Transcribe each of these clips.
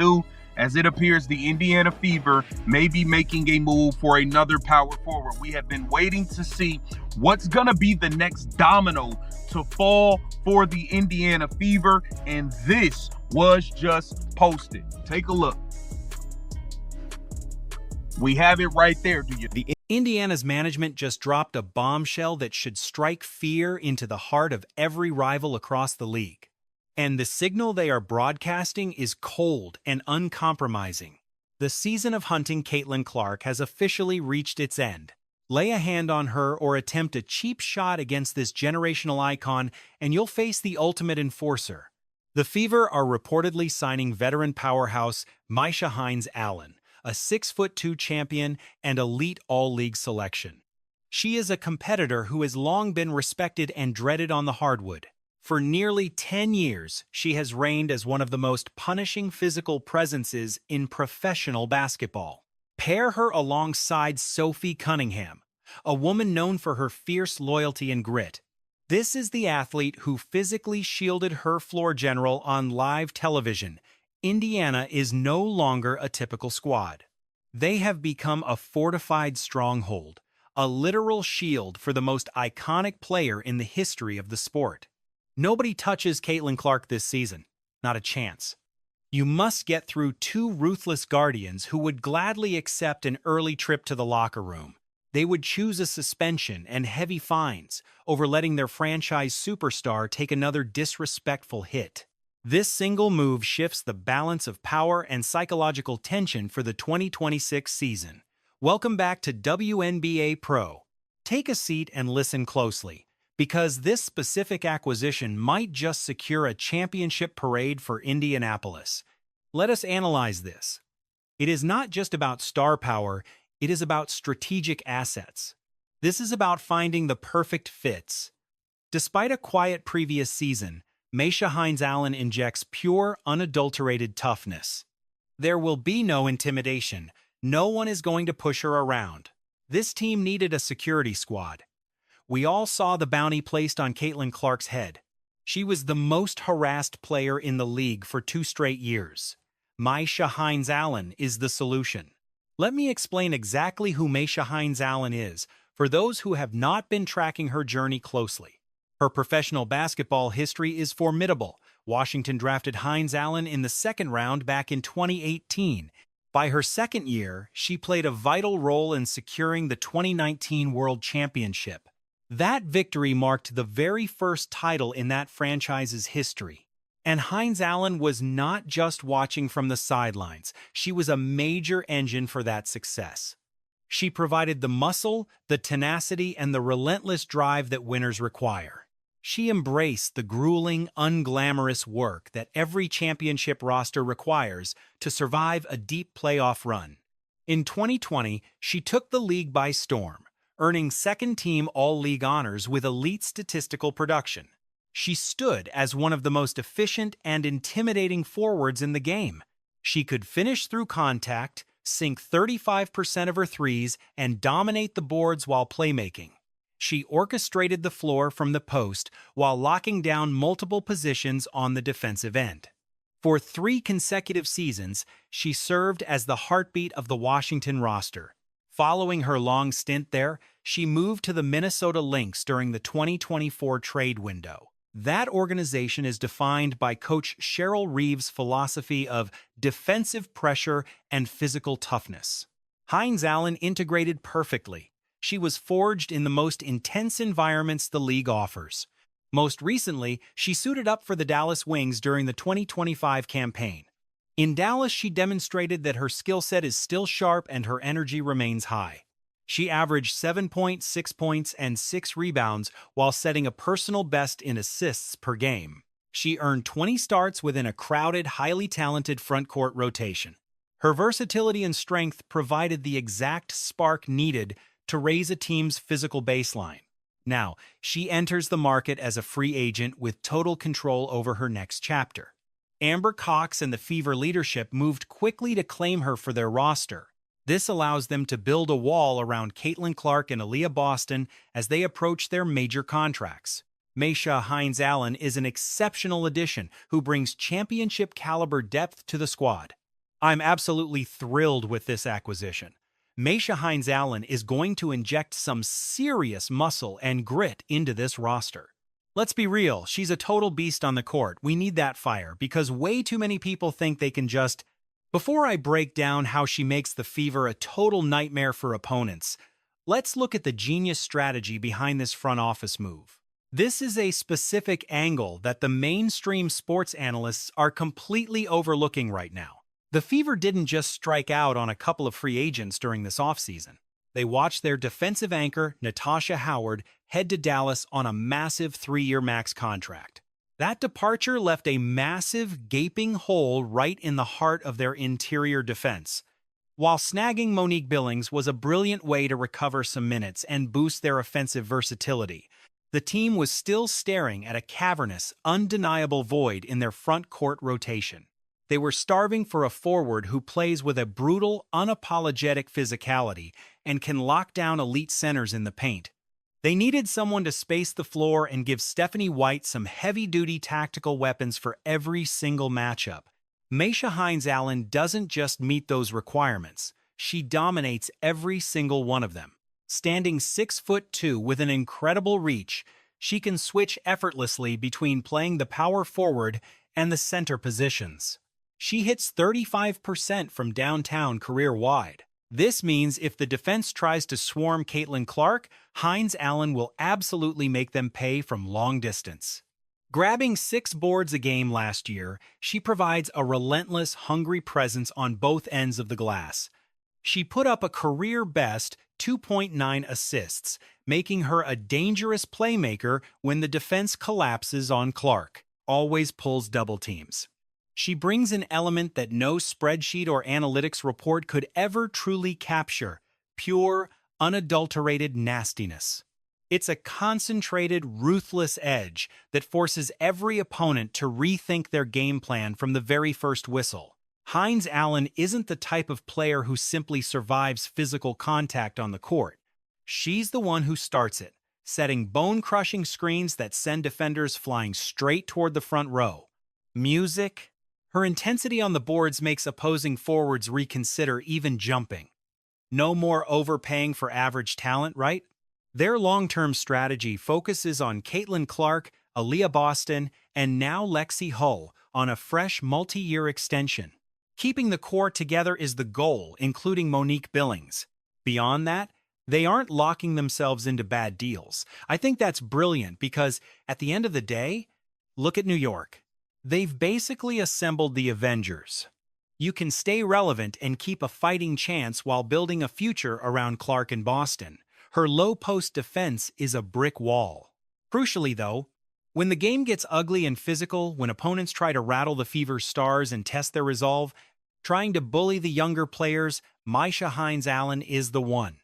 2022, as it appears the Indiana Fever may be making a move for another power forward. We have been waiting to see what's going to be the next domino to fall for the Indiana Fever, and this was just posted. Take a look. We have it right there. Indiana's management just dropped a bombshell that should strike fear into the heart of every rival across the league. And the signal they are broadcasting is cold and uncompromising. The season of hunting Caitlin Clark has officially reached its end. Lay a hand on her or attempt a cheap shot against this generational icon, and you'll face the ultimate enforcer. The Fever are reportedly signing veteran powerhouse Misha Hines-Allen, a 6'2" champion and elite all-league selection. She is a competitor who has long been respected and dreaded on the hardwood. For nearly 10 years, she has reigned as one of the most punishing physical presences in professional basketball. Pair her alongside Sophie Cunningham, a woman known for her fierce loyalty and grit. This is the athlete who physically shielded her floor general on live television. Indiana is no longer a typical squad. They have become a fortified stronghold, a literal shield for the most iconic player in the history of the sport. Nobody touches Caitlin Clark this season. Not a chance. You must get through two ruthless guardians who would gladly accept an early trip to the locker room. They would choose a suspension and heavy fines over letting their franchise superstar take another disrespectful hit. This single move shifts the balance of power and psychological tension for the 2026 season. Welcome back to WNBA Pro. Take a seat and listen closely, because this specific acquisition might just secure a championship parade for Indianapolis. Let us analyze this. It is not just about star power, it is about strategic assets. This is about finding the perfect fits. Despite a quiet previous season, Misha Hines-Allen injects pure, unadulterated toughness. There will be no intimidation. No one is going to push her around. This team needed a security squad. We all saw the bounty placed on Caitlin Clark's head. She was the most harassed player in the league for 2 straight years. Misha Hines-Allen is the solution. Let me explain exactly who Misha Hines-Allen is for those who have not been tracking her journey closely. Her professional basketball history is formidable. Washington drafted Hines-Allen in the 2nd round back in 2018. By her 2nd year, she played a vital role in securing the 2019 World Championship. That victory marked the very first title in that franchise's history. And Hines-Allen was not just watching from the sidelines. She was a major engine for that success. She provided the muscle, the tenacity, and the relentless drive that winners require. She embraced the grueling, unglamorous work that every championship roster requires to survive a deep playoff run. In 2020, she took the league by storm, earning 2nd-team All-League honors with elite statistical production. She stood as one of the most efficient and intimidating forwards in the game. She could finish through contact, sink 35% of her threes, and dominate the boards while playmaking. She orchestrated the floor from the post while locking down multiple positions on the defensive end. For 3 consecutive seasons, she served as the heartbeat of the Washington roster. Following her long stint there, she moved to the Minnesota Lynx during the 2024 trade window. That organization is defined by Coach Cheryl Reeves' philosophy of defensive pressure and physical toughness. Hines-Allen integrated perfectly. She was forged in the most intense environments the league offers. Most recently, she suited up for the Dallas Wings during the 2025 campaign. In Dallas, she demonstrated that her skill set is still sharp and her energy remains high. She averaged 7.6 points and 6 rebounds while setting a personal best in assists per game. She earned 20 starts within a crowded, highly talented frontcourt rotation. Her versatility and strength provided the exact spark needed to raise a team's physical baseline. Now, she enters the market as a free agent with total control over her next chapter. Amber Cox and the Fever leadership moved quickly to claim her for their roster. This allows them to build a wall around Caitlin Clark and Aaliyah Boston as they approach their major contracts. Misha Hines-Allen is an exceptional addition who brings championship-caliber depth to the squad. I'm absolutely thrilled with this acquisition. Maisha Hines-Allen is going to inject some serious muscle and grit into this roster. Let's be real, she's a total beast on the court. We need that fire because way too many people think they can just... Before I break down how she makes the Fever a total nightmare for opponents, let's look at the genius strategy behind this front office move. This is a specific angle that the mainstream sports analysts are completely overlooking right now. The Fever didn't just strike out on a couple of free agents during this offseason. They watched their defensive anchor, Natasha Howard, head to Dallas on a massive 3-year max contract. That departure left a massive, gaping hole right in the heart of their interior defense. While snagging Monique Billings was a brilliant way to recover some minutes and boost their offensive versatility, the team was still staring at a cavernous, undeniable void in their front court rotation. They were starving for a forward who plays with a brutal, unapologetic physicality and can lock down elite centers in the paint. They needed someone to space the floor and give Stephanie White some heavy-duty tactical weapons for every single matchup. Maisha Hines-Allen doesn't just meet those requirements. She dominates every single one of them. Standing 6'2" with an incredible reach, she can switch effortlessly between playing the power forward and the center positions. She hits 35% from downtown career-wide. This means if the defense tries to swarm Caitlin Clark, Hines-Allen will absolutely make them pay from long distance. Grabbing 6 boards a game last year, she provides a relentless, hungry presence on both ends of the glass. She put up a career-best 2.9 assists, making her a dangerous playmaker when the defense collapses on Clark, always pulls double teams. She brings an element that no spreadsheet or analytics report could ever truly capture: pure, unadulterated nastiness. It's a concentrated, ruthless edge that forces every opponent to rethink their game plan from the very first whistle. Hines-Allen isn't the type of player who simply survives physical contact on the court. She's the one who starts it, setting bone-crushing screens that send defenders flying straight toward the front row. Music. Her intensity on the boards makes opposing forwards reconsider even jumping. No more overpaying for average talent, right? Their long-term strategy focuses on Caitlin Clark, Aaliyah Boston, and now Lexi Hull on a fresh multi-year extension. Keeping the core together is the goal, including Monique Billings. Beyond that, they aren't locking themselves into bad deals. I think that's brilliant because, at the end of the day, look at New York. They've basically assembled the Avengers. You can stay relevant and keep a fighting chance while building a future around Clark and Boston. Her low-post defense is a brick wall. Crucially, though, when the game gets ugly and physical, when opponents try to rattle the Fever's stars and test their resolve, trying to bully the younger players, Maisha Hines-Allen is the one.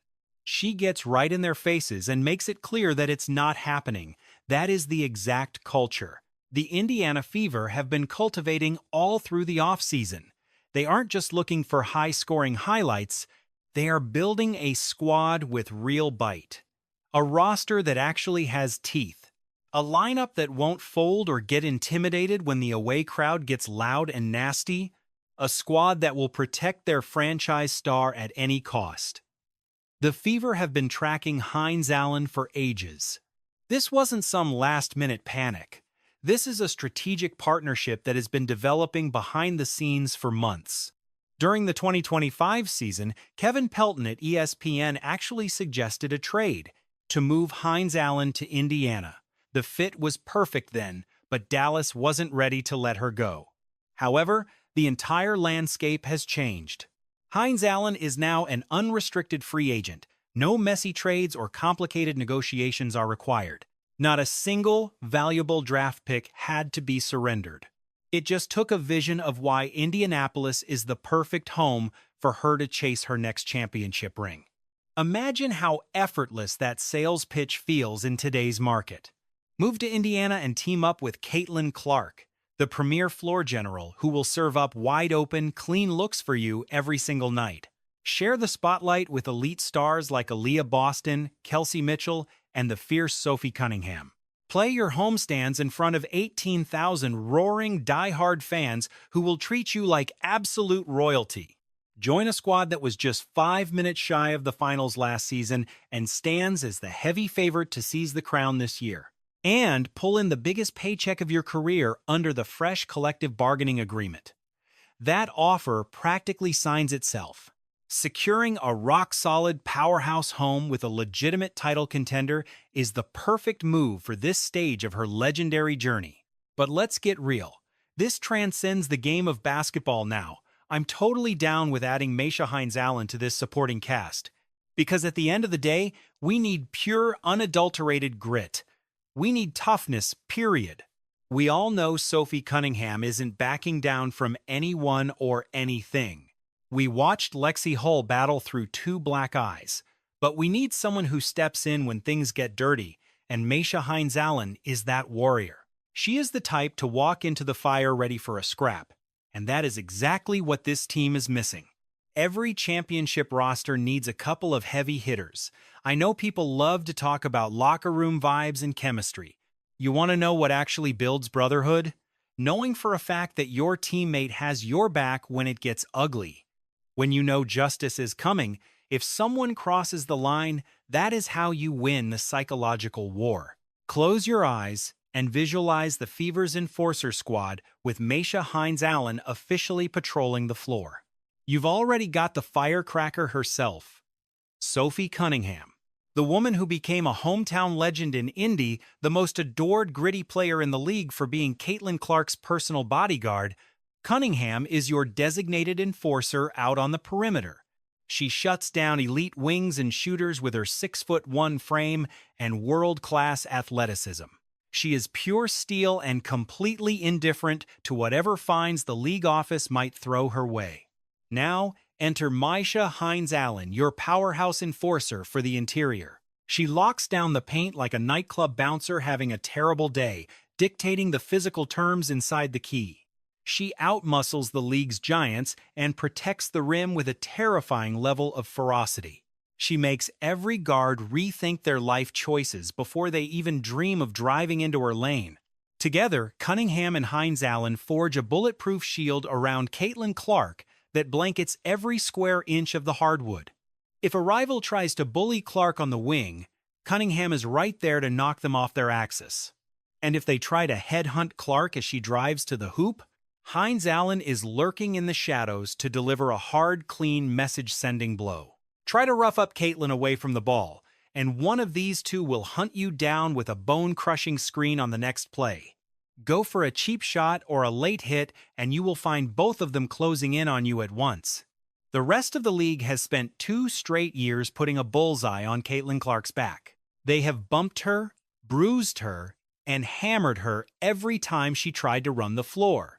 She gets right in their faces and makes it clear that it's not happening. That is the exact culture the Indiana Fever have been cultivating all through the offseason. They aren't just looking for high-scoring highlights, they are building a squad with real bite. A roster that actually has teeth. A lineup that won't fold or get intimidated when the away crowd gets loud and nasty. A squad that will protect their franchise star at any cost. The Fever have been tracking Hines-Allen for ages. This wasn't some last-minute panic. This is a strategic partnership that has been developing behind the scenes for months. During the 2025 season, Kevin Pelton at ESPN actually suggested a trade to move Hines-Allen to Indiana. The fit was perfect then, but Dallas wasn't ready to let her go. However, the entire landscape has changed. Hines-Allen is now an unrestricted free agent. No messy trades or complicated negotiations are required. Not a single valuable draft pick had to be surrendered. It just took a vision of why Indianapolis is the perfect home for her to chase her next championship ring. Imagine how effortless that sales pitch feels in today's market. Move to Indiana and team up with Caitlin Clark, the premier floor general who will serve up wide-open, clean looks for you every single night. Share the spotlight with elite stars like Aaliyah Boston, Kelsey Mitchell, and the fierce Sophie Cunningham. Play your homestands in front of 18,000 roaring, die-hard fans who will treat you like absolute royalty. Join a squad that was just 5 minutes shy of the finals last season and stands as the heavy favorite to seize the crown this year. And pull in the biggest paycheck of your career under the fresh collective bargaining agreement. That offer practically signs itself. Securing a rock-solid powerhouse home with a legitimate title contender is the perfect move for this stage of her legendary journey. But let's get real. This transcends the game of basketball now. I'm totally down with adding Hines-Allen to this supporting cast. Because at the end of the day, we need pure, unadulterated grit. We need toughness, period. We all know Sophie Cunningham isn't backing down from anyone or anything. We watched Lexi Hull battle through 2 black eyes, but we need someone who steps in when things get dirty, and Hines-Allen is that warrior. She is the type to walk into the fire ready for a scrap, and that is exactly what this team is missing. Every championship roster needs a couple of heavy hitters. I know people love to talk about locker room vibes and chemistry. You want to know what actually builds brotherhood? Knowing for a fact that your teammate has your back when it gets ugly. When you know justice is coming, if someone crosses the line, that is how you win the psychological war. Close your eyes and visualize the Fever's Enforcer squad with Hines-Allen officially patrolling the floor. You've already got the firecracker herself, Sophie Cunningham. The woman who became a hometown legend in Indy, the most adored gritty player in the league for being Caitlin Clark's personal bodyguard, Cunningham is your designated enforcer out on the perimeter. She shuts down elite wings and shooters with her 6'1" frame and world-class athleticism. She is pure steel and completely indifferent to whatever fines the league office might throw her way. Now, enter Hines-Allen, your powerhouse enforcer for the interior. She locks down the paint like a nightclub bouncer having a terrible day, dictating the physical terms inside the key. She outmuscles the league's giants and protects the rim with a terrifying level of ferocity. She makes every guard rethink their life choices before they even dream of driving into her lane. Together, Cunningham and Hines-Allen forge a bulletproof shield around Caitlin Clark that blankets every square inch of the hardwood. If a rival tries to bully Clark on the wing, Cunningham is right there to knock them off their axis. And if they try to headhunt Clark as she drives to the hoop, Hines-Allen is lurking in the shadows to deliver a hard, clean message-sending blow. Try to rough up Caitlin away from the ball, and one of these two will hunt you down with a bone-crushing screen on the next play. Go for a cheap shot or a late hit, and you will find both of them closing in on you at once. The rest of the league has spent 2 straight years putting a bullseye on Caitlin Clark's back. They have bumped her, bruised her, and hammered her every time she tried to run the floor.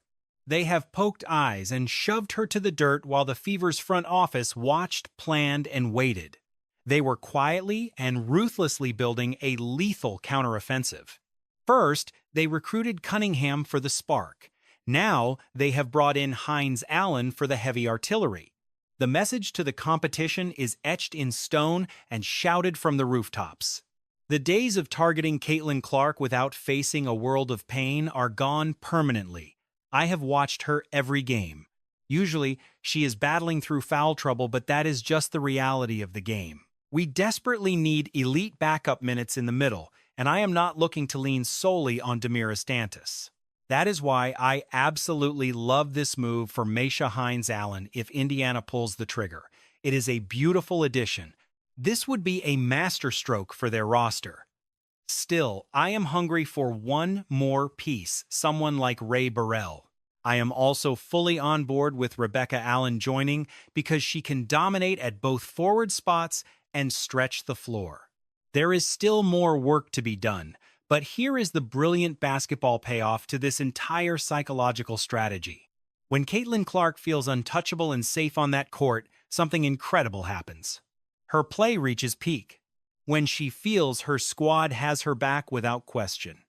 They have poked eyes and shoved her to the dirt while the Fever's front office watched, planned, and waited. They were quietly and ruthlessly building a lethal counteroffensive. First, they recruited Cunningham for the spark. Now, they have brought in Hines-Allen for the heavy artillery. The message to the competition is etched in stone and shouted from the rooftops. The days of targeting Caitlin Clark without facing a world of pain are gone permanently. I have watched her every game. Usually, she is battling through foul trouble, but that is just the reality of the game. We desperately need elite backup minutes in the middle, and I am not looking to lean solely on Damiris Dantas. That is why I absolutely love this move for Hines-Allen if Indiana pulls the trigger. It is a beautiful addition. This would be a masterstroke for their roster. Still, I am hungry for one more piece, someone like Ray Burrell. I am also fully on board with Rebecca Allen joining because she can dominate at both forward spots and stretch the floor. There is still more work to be done, but here is the brilliant basketball payoff to this entire psychological strategy. When Caitlin Clark feels untouchable and safe on that court, something incredible happens. Her play reaches peak. When she feels her squad has her back without question.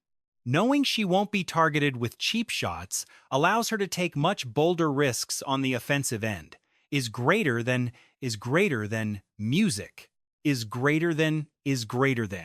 Knowing she won't be targeted with cheap shots allows her to take much bolder risks on the offensive end, is greater than music. is greater than.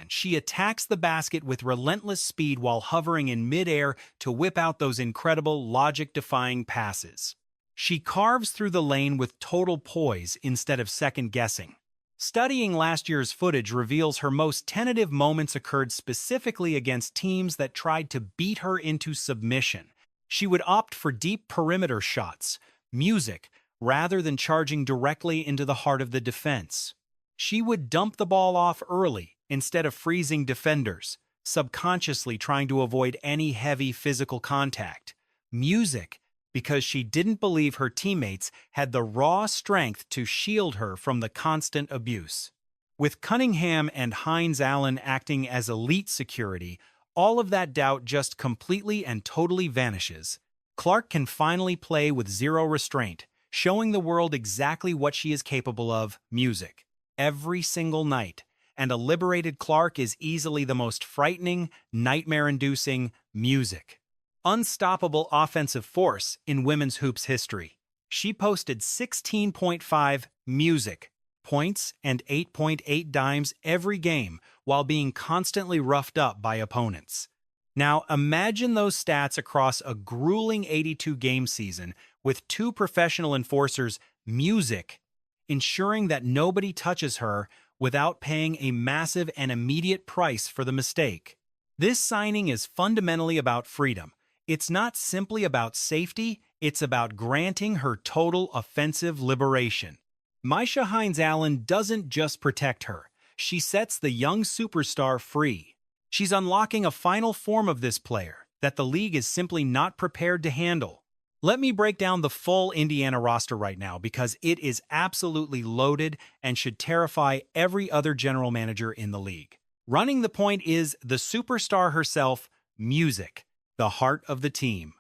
She attacks the basket with relentless speed while hovering in midair to whip out those incredible logic-defying passes. She carves through the lane with total poise instead of second-guessing. Studying last year's footage reveals her most tentative moments occurred specifically against teams that tried to beat her into submission. She would opt for deep perimeter shots, music, rather than charging directly into the heart of the defense. She would dump the ball off early instead of freezing defenders, subconsciously trying to avoid any heavy physical contact. Music, because she didn't believe her teammates had the raw strength to shield her from the constant abuse. With Cunningham and Hines-Allen acting as elite security, all of that doubt just completely and totally vanishes. Clark can finally play with zero restraint, showing the world exactly what she is capable of: music. Every single night. And a liberated Clark is easily the most frightening, nightmare-inducing music. Unstoppable offensive force in women's hoops history. She posted 16.5 music points and 8.8 dimes every game while being constantly roughed up by opponents. Now imagine those stats across a grueling 82-game season with two professional enforcers, music, ensuring that nobody touches her without paying a massive and immediate price for the mistake. This signing is fundamentally about freedom. It's not simply about safety, it's about granting her total offensive liberation. Misha Hines-Allen doesn't just protect her, she sets the young superstar free. She's unlocking a final form of this player that the league is simply not prepared to handle. Let me break down the full Indiana roster right now because it is absolutely loaded and should terrify every other general manager in the league. Running the point is the superstar herself, music, the heart of the team.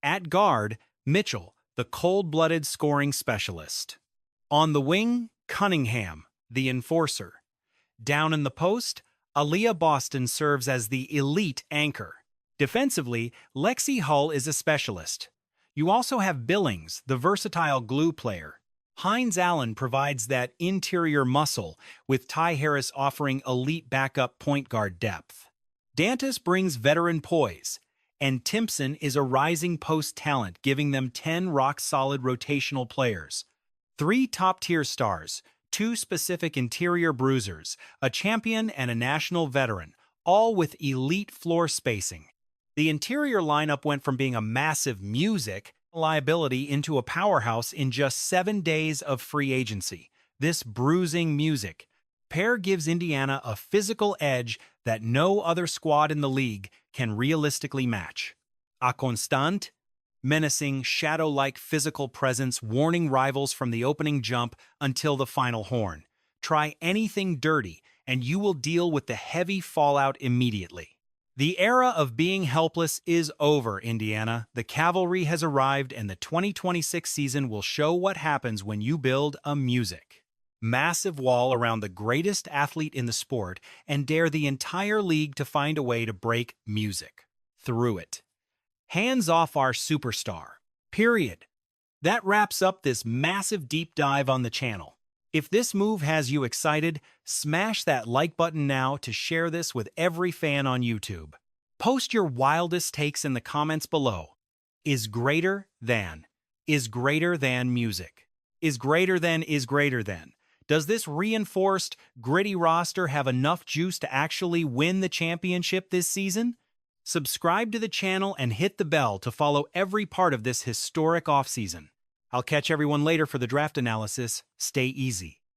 At guard, Mitchell, the cold-blooded scoring specialist. On the wing, Cunningham, the enforcer. Down in the post, Aaliyah Boston serves as the elite anchor. Defensively, Lexi Hull is a specialist. You also have Billings, the versatile glue player. Hines-Allen provides that interior muscle, with Ty Harris offering elite backup point guard depth. Dantas brings veteran poise, and Timpson is a rising post talent, giving them 10 rock-solid rotational players. 3 top-tier stars, 2 specific interior bruisers, a champion and a national veteran, all with elite floor spacing. The interior lineup went from being a massive music liability into a powerhouse in just 7 days of free agency. This bruising music pair gives Indiana a physical edge that no other squad in the league can realistically match. A constant, menacing, shadow-like physical presence warning rivals from the opening jump until the final horn. Try anything dirty, and you will deal with the heavy fallout immediately. The era of being helpless is over, Indiana. The cavalry has arrived, and the 2026 season will show what happens when you build a music massive wall around the greatest athlete in the sport and dare the entire league to find a way to break music through it. Hands off our superstar. Period. That wraps up this massive deep dive on the channel. If this move has you excited, smash that like button now to share this with every fan on YouTube. Post your wildest takes in the comments below. Is greater than music. Is greater than. Does this reinforced, gritty roster have enough juice to actually win the championship this season? Subscribe to the channel and hit the bell to follow every part of this historic offseason. I'll catch everyone later for the draft analysis. Stay easy.